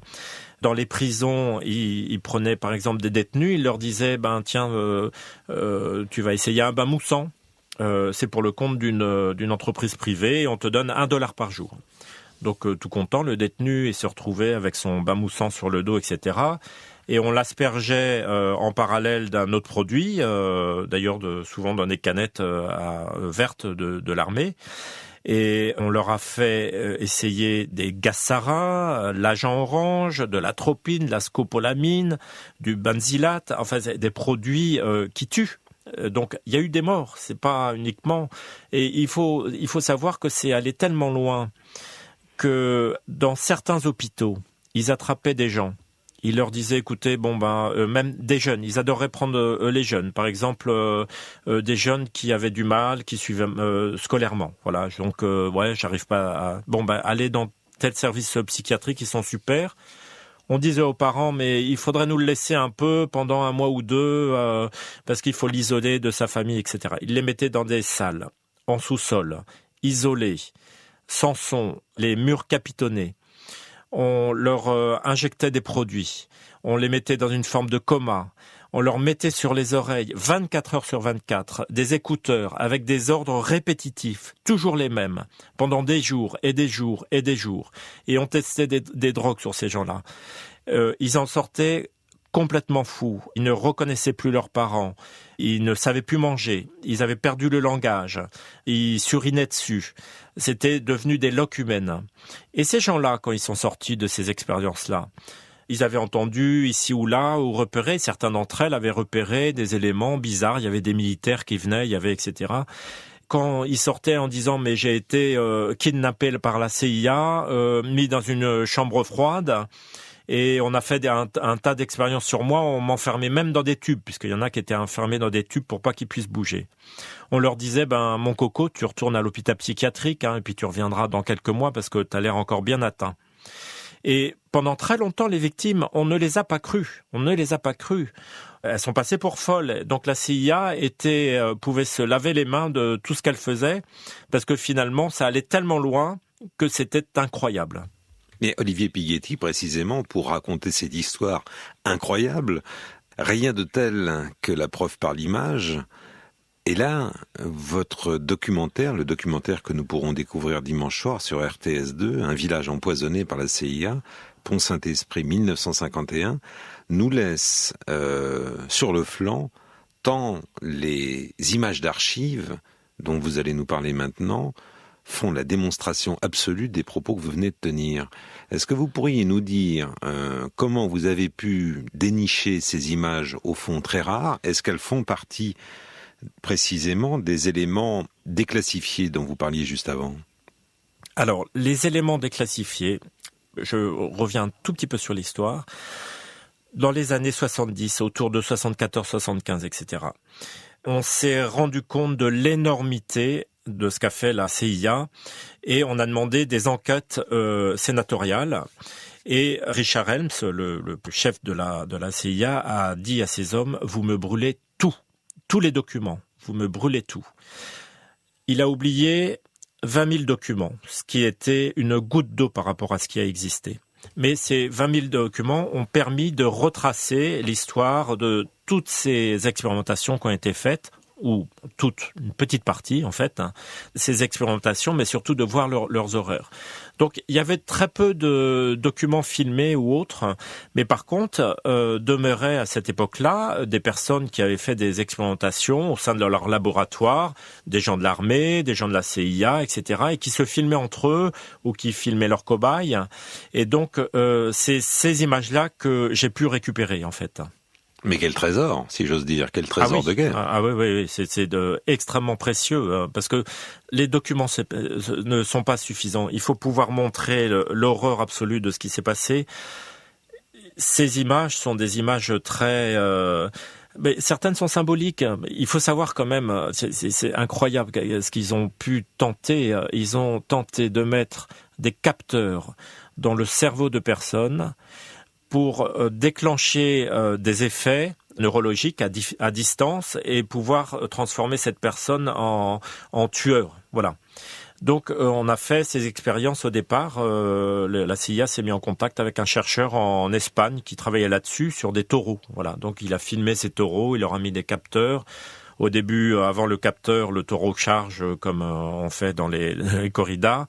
Dans les prisons, ils prenaient par exemple des détenus, ils leur disaient tiens, tu vas essayer un bain moussant. C'est pour le compte d'une entreprise privée et on te donne $1 par jour. Donc tout content, le détenu se retrouvait avec son bain moussant sur le dos, etc. Et on l'aspergeait en parallèle d'un autre produit, d'ailleurs souvent dans des canettes vertes de l'armée. Et on leur a fait essayer des gaz sarin, l'agent orange, de l'atropine, de la scopolamine, du benzylate, enfin des produits qui tuent. Donc il y a eu des morts, c'est pas uniquement. Et il faut savoir que c'est allé tellement loin que dans certains hôpitaux, ils attrapaient des gens. Ils leur disaient, écoutez, même des jeunes, ils adoraient prendre les jeunes. Par exemple, des jeunes qui avaient du mal, qui suivaient scolairement. Voilà, donc j'arrive pas à... allez dans tel service psychiatrique, ils sont super. On disait aux parents, mais il faudrait nous le laisser un peu pendant 1 mois ou 2, parce qu'il faut l'isoler de sa famille, etc. Ils les mettaient dans des salles, en sous-sol, isolés, sans son, les murs capitonnés. On leur injectait des produits, on les mettait dans une forme de coma, on leur mettait sur les oreilles 24 heures sur 24 des écouteurs avec des ordres répétitifs, toujours les mêmes, pendant des jours et des jours et des jours. Et on testait des drogues sur ces gens-là. Ils en sortaient complètement fous, ils ne reconnaissaient plus leurs parents, ils ne savaient plus manger, ils avaient perdu le langage, ils surinaient dessus. C'était devenu des locumènes. Et ces gens-là, quand ils sont sortis de ces expériences-là, ils avaient entendu ici ou là, ou repéré, certains d'entre elles avaient repéré des éléments bizarres, il y avait des militaires qui venaient, il y avait etc. Quand ils sortaient en disant « mais j'ai été kidnappé par la CIA, mis dans une chambre froide », et on a fait un tas d'expériences sur moi, on m'enfermait même dans des tubes, puisqu'il y en a qui étaient enfermés dans des tubes pour pas qu'ils puissent bouger. On leur disait, mon coco, tu retournes à l'hôpital psychiatrique, et puis tu reviendras dans quelques mois parce que t'as l'air encore bien atteint. Et pendant très longtemps, les victimes, on ne les a pas crues. Elles sont passées pour folles. Donc la CIA pouvait se laver les mains de tout ce qu'elle faisait, parce que finalement, ça allait tellement loin que c'était incroyable. Mais Olivier Pighetti, précisément, pour raconter cette histoire incroyable, rien de tel que la preuve par l'image. Et là, votre documentaire, le documentaire que nous pourrons découvrir dimanche soir sur RTS2, Un village empoisonné par la CIA, Pont-Saint-Esprit 1951, nous laisse sur le flanc tant les images d'archives dont vous allez nous parler maintenant font la démonstration absolue des propos que vous venez de tenir. Est-ce que vous pourriez nous dire comment vous avez pu dénicher ces images au fond très rares? Est-ce qu'elles font partie précisément des éléments déclassifiés dont vous parliez juste avant? Alors, les éléments déclassifiés, je reviens un tout petit peu sur l'histoire. Dans les années 70, autour de 74, 75, etc., on s'est rendu compte de l'énormité de ce qu'a fait la CIA et on a demandé des enquêtes sénatoriales. Et Richard Helms, le chef de la CIA, a dit à ses hommes « Vous me brûlez tous les documents, vous me brûlez tout ». Il a oublié 20 000 documents, ce qui était une goutte d'eau par rapport à ce qui a existé. Mais ces 20 000 documents ont permis de retracer l'histoire de toutes ces expérimentations qui ont été faites, ou une petite partie en fait, ces expérimentations, mais surtout de voir leurs horreurs. Donc il y avait très peu de documents filmés ou autres, mais par contre demeuraient à cette époque-là des personnes qui avaient fait des expérimentations au sein de leur laboratoire, des gens de l'armée, des gens de la CIA, etc., et qui se filmaient entre eux ou qui filmaient leurs cobayes. Et donc c'est ces images-là que j'ai pu récupérer en fait. Mais quel trésor, si j'ose dire, quel trésor de guerre. Ah oui, c'est extrêmement précieux, parce que les documents ne sont pas suffisants. Il faut pouvoir montrer l'horreur absolue de ce qui s'est passé. Ces images sont des images très Mais certaines sont symboliques. Il faut savoir quand même, c'est incroyable ce qu'ils ont pu tenter. Ils ont tenté de mettre des capteurs dans le cerveau de personnes pour déclencher des effets neurologiques à distance et pouvoir transformer cette personne en tueur. Voilà. Donc on a fait ces expériences au départ. La CIA s'est mis en contact avec un chercheur en Espagne qui travaillait là-dessus sur des taureaux. Voilà. Donc il a filmé ces taureaux, il leur a mis des capteurs. Au début, avant le capteur, le taureau charge comme on fait dans les corridas.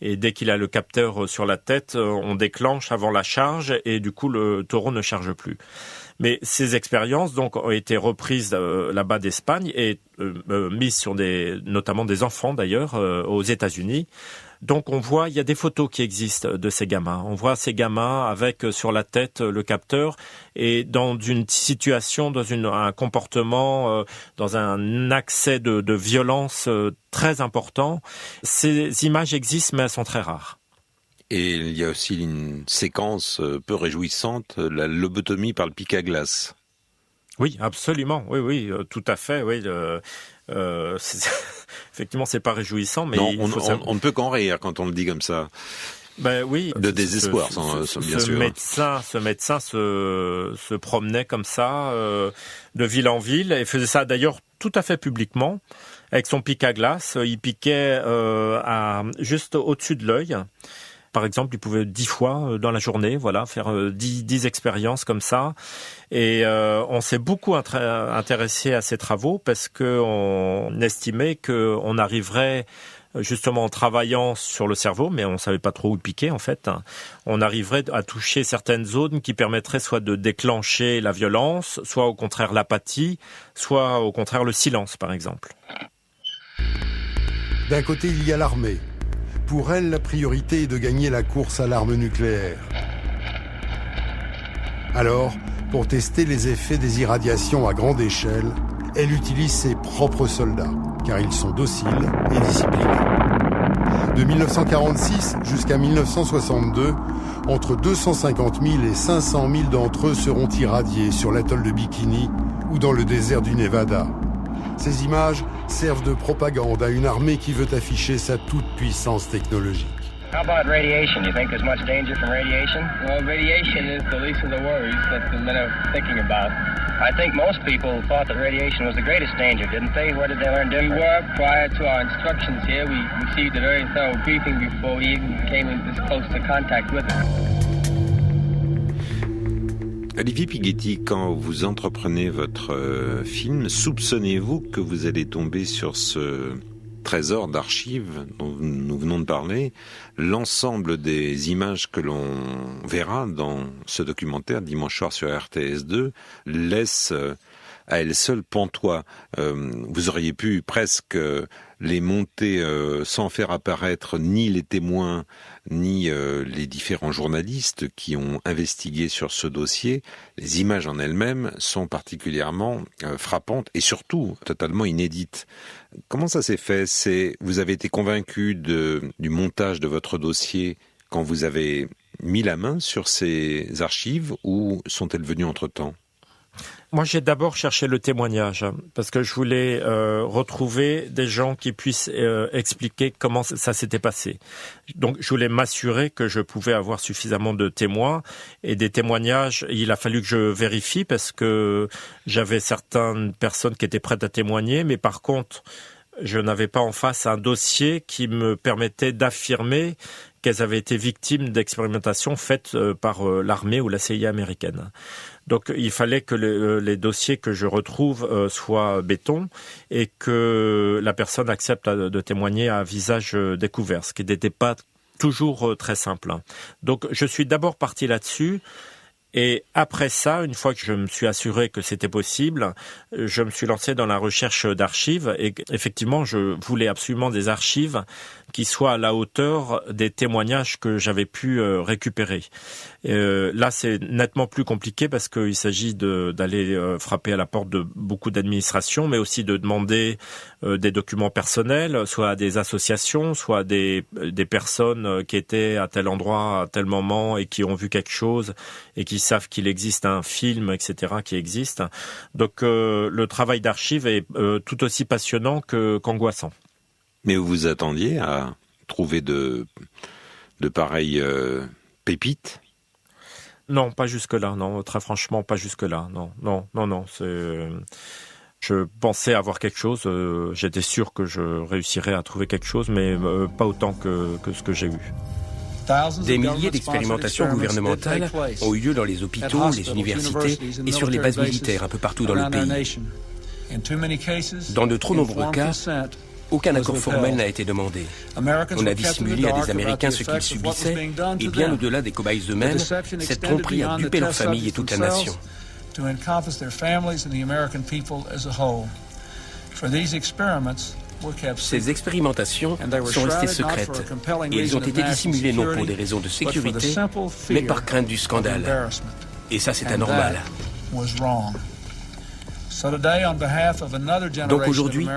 Et dès qu'il a le capteur sur la tête, on déclenche avant la charge et du coup le taureau ne charge plus. Mais ces expériences donc ont été reprises là-bas d'Espagne et mises sur notamment des enfants d'ailleurs aux États-Unis. Donc on voit, il y a des photos qui existent de ces gamins. On voit ces gamins avec sur la tête le capteur et dans une situation, dans un comportement, dans un accès de violence très important. Ces images existent mais elles sont très rares. Et il y a aussi une séquence peu réjouissante, la lobotomie par le pic à glace. Oui, absolument. Oui, tout à fait. Oui, effectivement, c'est pas réjouissant, mais non, on ne peut qu'en rire quand on le dit comme ça. Ben oui. De désespoir, bien sûr. Ce médecin se promenait comme ça de ville en ville et faisait ça d'ailleurs tout à fait publiquement avec son pic à glace. Il piquait juste au-dessus de l'œil. Par exemple, il pouvait 10 fois dans la journée, voilà, faire 10 expériences comme ça. Et on s'est beaucoup intéressé à ces travaux parce que on estimait que on arriverait justement en travaillant sur le cerveau, mais on savait pas trop où piquer en fait. On arriverait à toucher certaines zones qui permettraient soit de déclencher la violence, soit au contraire l'apathie, soit au contraire le silence, par exemple. D'un côté, il y a l'armée. Pour elle, la priorité est de gagner la course à l'arme nucléaire. Alors, pour tester les effets des irradiations à grande échelle, elle utilise ses propres soldats, car ils sont dociles et disciplinés. De 1946 jusqu'à 1962, entre 250 000 et 500 000 d'entre eux seront irradiés sur l'atoll de Bikini ou dans le désert du Nevada. Ces images servent de propagande à une armée qui veut afficher sa toute-puissance technologique. How about radiation? You think there's much danger from radiation? Well, radiation is the least of the worries that the men are thinking about. I think most people thought that radiation was the greatest danger, didn't they? Where did they learn different? We were, prior to our instructions here, we received a very thorough briefing before we even came in this close to contact with it. Olivier Pighetti, quand vous entreprenez votre film, soupçonnez-vous que vous allez tomber sur ce trésor d'archives dont nous venons de parler, l'ensemble des images que l'on verra dans ce documentaire dimanche soir sur RTS2 laisse à elle seule pantois. Vous auriez pu presque les monter sans faire apparaître ni les témoins ni les différents journalistes qui ont investigué sur ce dossier. Les images en elles-mêmes sont particulièrement frappantes et surtout totalement inédites. Comment ça s'est fait ? Vous avez été convaincu du montage de votre dossier quand vous avez mis la main sur ces archives ou sont-elles venues entre-temps ? Moi, j'ai d'abord cherché le témoignage parce que je voulais retrouver des gens qui puissent expliquer comment ça s'était passé. Donc, je voulais m'assurer que je pouvais avoir suffisamment de témoins et des témoignages. Il a fallu que je vérifie parce que j'avais certaines personnes qui étaient prêtes à témoigner, mais par contre, je n'avais pas en face un dossier qui me permettait d'affirmer qu'elles avaient été victimes d'expérimentations faites par l'armée ou la CIA américaine. Donc il fallait que les dossiers que je retrouve soient béton et que la personne accepte de témoigner à visage découvert, ce qui n'était pas toujours très simple. Donc je suis d'abord parti là-dessus. Et après ça, une fois que je me suis assuré que c'était possible, je me suis lancé dans la recherche d'archives et effectivement, je voulais absolument des archives qui soient à la hauteur des témoignages que j'avais pu récupérer. Là, c'est nettement plus compliqué parce qu'il s'agit d'aller frapper à la porte de beaucoup d'administrations, mais aussi de demander des documents personnels, soit à des associations, soit à des personnes qui étaient à tel endroit, à tel moment et qui ont vu quelque chose et qui savent qu'il existe un film, etc., qui existe. Donc le travail d'archive est tout aussi passionnant qu'angoissant. Mais vous vous attendiez à trouver de pareilles pépites ? Non, pas jusque-là, non, très franchement, pas jusque-là, non, je pensais avoir quelque chose, j'étais sûr que je réussirais à trouver quelque chose, mais pas autant que ce que j'ai eu. Des milliers d'expérimentations gouvernementales ont eu lieu dans les hôpitaux, les universités et sur les bases militaires un peu partout dans le pays. Dans de trop nombreux cas, aucun accord formel n'a été demandé. On a dissimulé à des Américains ce qu'ils subissaient, et bien au-delà des cobayes eux-mêmes, cette tromperie a dupé leur famille et toute la nation. Ces expérimentations sont restées secrètes, et elles ont été dissimulées non pour des raisons de sécurité, mais par crainte du scandale. Et ça, c'est anormal. Donc aujourd'hui,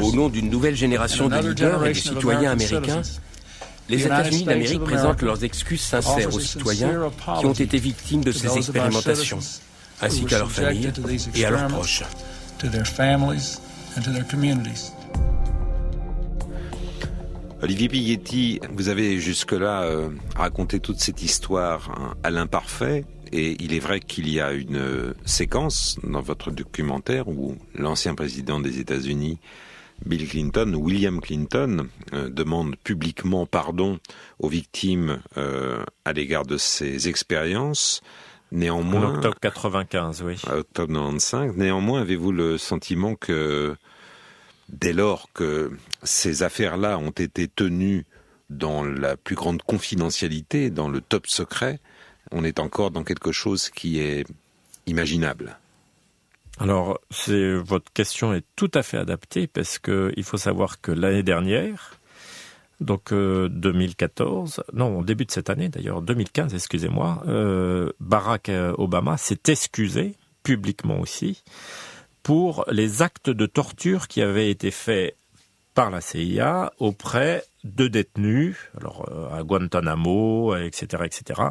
au nom d'une nouvelle génération de leaders et de citoyens américains, les États-Unis d'Amérique présentent leurs excuses sincères aux citoyens qui ont été victimes de ces expérimentations, ainsi qu'à leurs familles et à leurs proches. Olivier Piglietti, vous avez jusque-là raconté toute cette histoire à l'imparfait, et il est vrai qu'il y a une séquence dans votre documentaire où l'ancien président des États-Unis, Bill Clinton, William Clinton, demande publiquement pardon aux victimes à l'égard de ces expériences. Néanmoins, en octobre 95, oui. Octobre 95. Néanmoins, avez-vous le sentiment que dès lors que ces affaires-là ont été tenues dans la plus grande confidentialité, dans le top secret, on est encore dans quelque chose qui est imaginable? Alors, votre question est tout à fait adaptée parce que il faut savoir que l'année dernière, donc 2014, non, au début de cette année d'ailleurs, 2015, excusez-moi, Barack Obama s'est excusé, publiquement aussi, pour les actes de torture qui avaient été faits par la CIA auprès de détenus, alors à Guantanamo, etc., etc.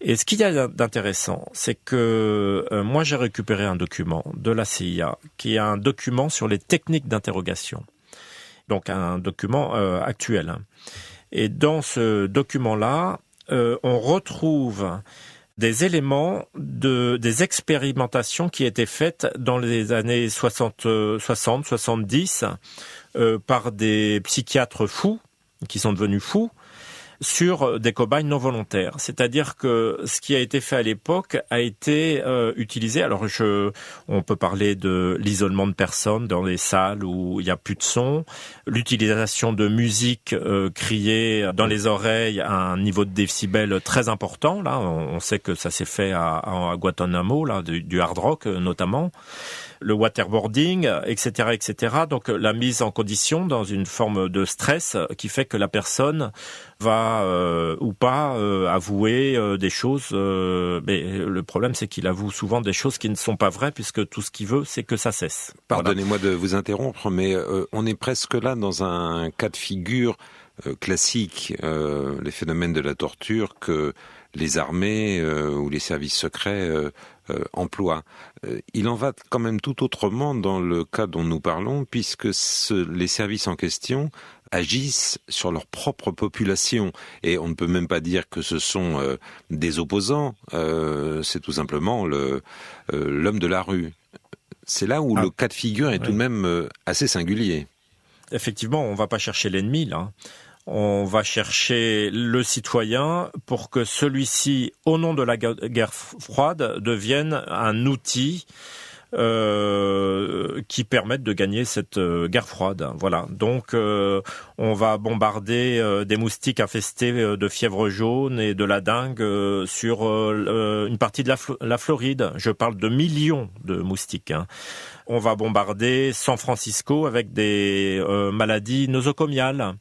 Et ce qu'il y a d'intéressant, c'est que moi j'ai récupéré un document de la CIA, qui est un document sur les techniques d'interrogation, donc un document actuel. Et dans ce document-là, on retrouve des éléments des expérimentations qui étaient faites dans les années 60-70 par des psychiatres fous, qui sont devenus fous, sur des cobayes non volontaires. C'est-à-dire que ce qui a été fait à l'époque a été utilisé. Alors on peut parler de l'isolement de personnes dans les salles où il n'y a plus de son, l'utilisation de musique criée dans les oreilles à un niveau de décibels très important. Là, on sait que ça s'est fait à Guantanamo, là, du hard rock notamment. Le waterboarding, etc., etc. Donc la mise en condition dans une forme de stress qui fait que la personne va ou pas avouer des choses. Mais le problème, c'est qu'il avoue souvent des choses qui ne sont pas vraies, puisque tout ce qu'il veut, c'est que ça cesse. Pardonnez-moi de vous interrompre, mais on est presque là dans un cas de figure classique, les phénomènes de la torture que les armées ou les services secrets emploient. Il en va quand même tout autrement dans le cas dont nous parlons, puisque les services en question agissent sur leur propre population. Et on ne peut même pas dire que ce sont des opposants, c'est tout simplement l'homme de la rue. C'est là où le cas de figure est tout de même assez singulier. Effectivement, on ne va pas chercher l'ennemi, là. On va chercher le citoyen pour que celui-ci, au nom de la guerre froide, devienne un outil qui permette de gagner cette guerre froide. Voilà. Donc, on va bombarder des moustiques infestés de fièvre jaune et de la dengue sur une partie de la Floride. Je parle de millions de moustiques, hein. On va bombarder San Francisco avec des maladies nosocomiales.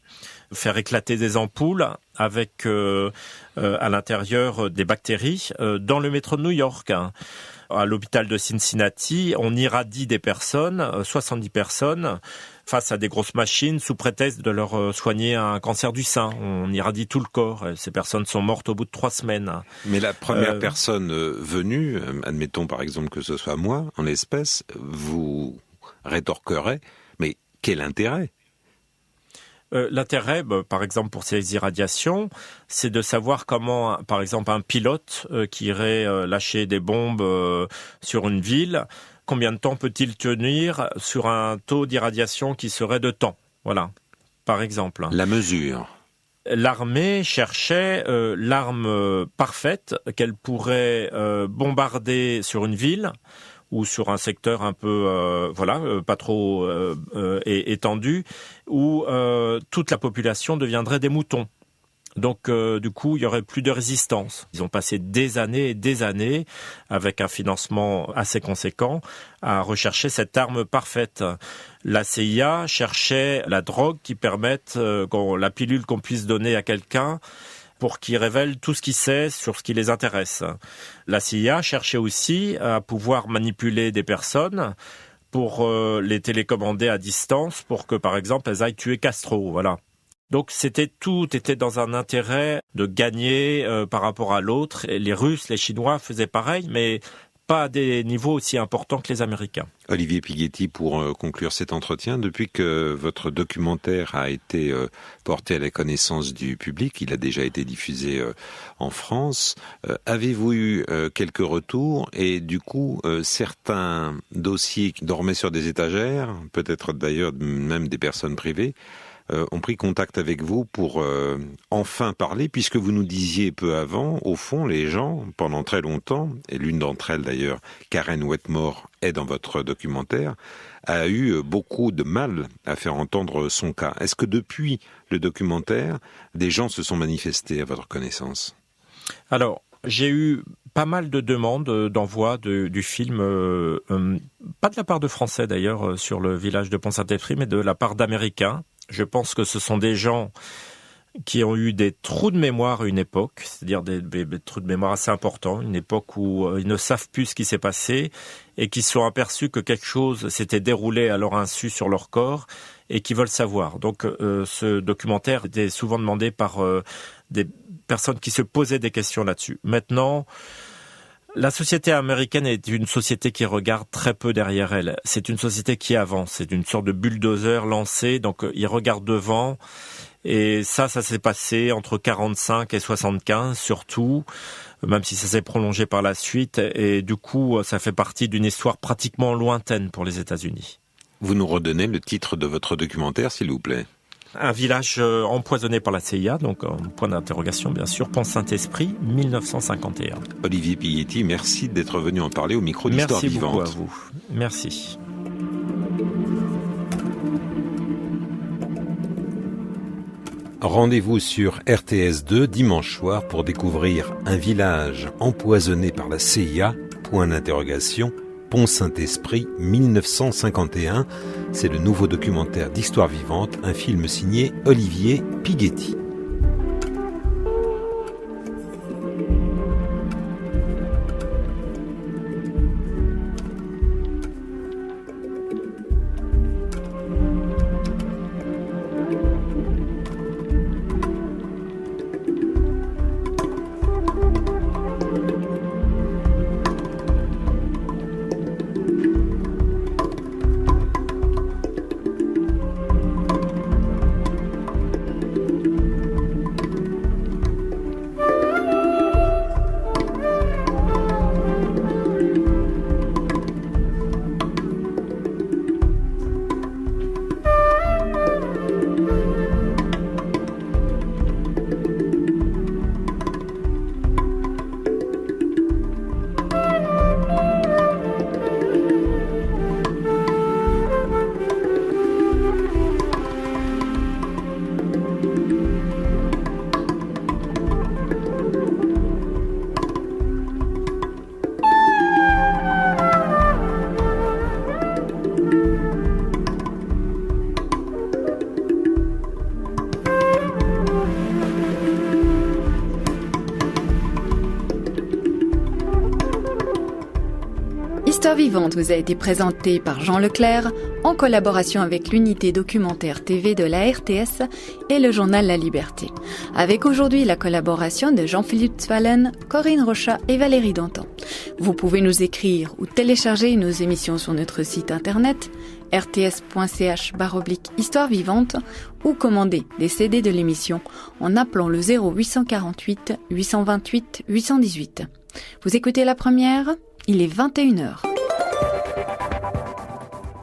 Faire éclater des ampoules avec à l'intérieur des bactéries dans le métro de New York. À l'hôpital de Cincinnati, on irradie des personnes, 70 personnes, face à des grosses machines sous prétexte de leur soigner un cancer du sein. On irradie tout le corps. Ces personnes sont mortes au bout de 3 semaines. Mais la première personne venue, admettons par exemple que ce soit moi, en l'espèce, vous rétorquerait, mais quel intérêt ? L'intérêt, par exemple pour ces irradiations, c'est de savoir comment, par exemple, un pilote qui irait lâcher des bombes sur une ville, combien de temps peut-il tenir sur un taux d'irradiation qui serait de temps. Voilà, par exemple. La mesure. L'armée cherchait l'arme parfaite qu'elle pourrait bombarder sur une ville ou sur un secteur un peu, pas trop étendu, où toute la population deviendrait des moutons. Donc, du coup, il y aurait plus de résistance. Ils ont passé des années et des années, avec un financement assez conséquent, à rechercher cette arme parfaite. La CIA cherchait la drogue qui permette, la pilule qu'on puisse donner à quelqu'un, pour qu'il révèle tout ce qu'il sait sur ce qui les intéresse. La CIA cherchait aussi à pouvoir manipuler des personnes pour les télécommander à distance pour que, par exemple, elles aillent tuer Castro. Voilà. Donc tout était dans un intérêt de gagner par rapport à l'autre. Et les Russes, les Chinois faisaient pareil, mais pas à des niveaux aussi importants que les Américains. Olivier Pighetti, pour conclure cet entretien, depuis que votre documentaire a été porté à la connaissance du public, il a déjà été diffusé en France, avez-vous eu quelques retours et du coup certains dossiers qui dormaient sur des étagères, peut-être d'ailleurs même des personnes privées, ont pris contact avec vous pour enfin parler, puisque vous nous disiez peu avant, au fond, les gens, pendant très longtemps, et l'une d'entre elles d'ailleurs, Karen Wetmore, est dans votre documentaire, a eu beaucoup de mal à faire entendre son cas. Est-ce que depuis le documentaire, des gens se sont manifestés à votre connaissance ? Alors, j'ai eu pas mal de demandes d'envoi du film, pas de la part de Français d'ailleurs, sur le village de Pont-Saint-Esprit, mais de la part d'Américains. Je pense que ce sont des gens qui ont eu des trous de mémoire à une époque, c'est-à-dire des trous de mémoire assez importants, une époque où ils ne savent plus ce qui s'est passé et qui se sont aperçus que quelque chose s'était déroulé à leur insu sur leur corps et qui veulent savoir. Donc ce documentaire était souvent demandé par des personnes qui se posaient des questions là-dessus. Maintenant, la société américaine est une société qui regarde très peu derrière elle. C'est une société qui avance. C'est une sorte de bulldozer lancé. Donc, ils regardent devant. Et ça s'est passé entre 45 et 75, surtout, même si ça s'est prolongé par la suite. Et du coup, ça fait partie d'une histoire pratiquement lointaine pour les États-Unis. Vous nous redonnez le titre de votre documentaire, s'il vous plaît ? Un village empoisonné par la CIA, donc un point d'interrogation bien sûr, Pont-Saint-Esprit, 1951. Olivier Pighetti, merci d'être venu en parler au micro d'Histoire Vivante. Merci beaucoup à vous. Merci. Rendez-vous sur RTS2 dimanche soir pour découvrir un village empoisonné par la CIA, point d'interrogation, Pont-Saint-Esprit, 1951. C'est le nouveau documentaire d'Histoire Vivante, un film signé Olivier Pighetti. Histoire Histoire vivante vous a été présentée par Jean Leclerc en collaboration avec l'unité documentaire TV de la RTS et le journal La Liberté. Avec aujourd'hui la collaboration de Jean-Philippe Zwalen, Corinne Rochat et Valérie Dantan. Vous pouvez nous écrire ou télécharger nos émissions sur notre site internet rts.ch/histoire vivante ou commander des CD de l'émission en appelant le 0848 828 818. Vous écoutez la première ? Il est 21h.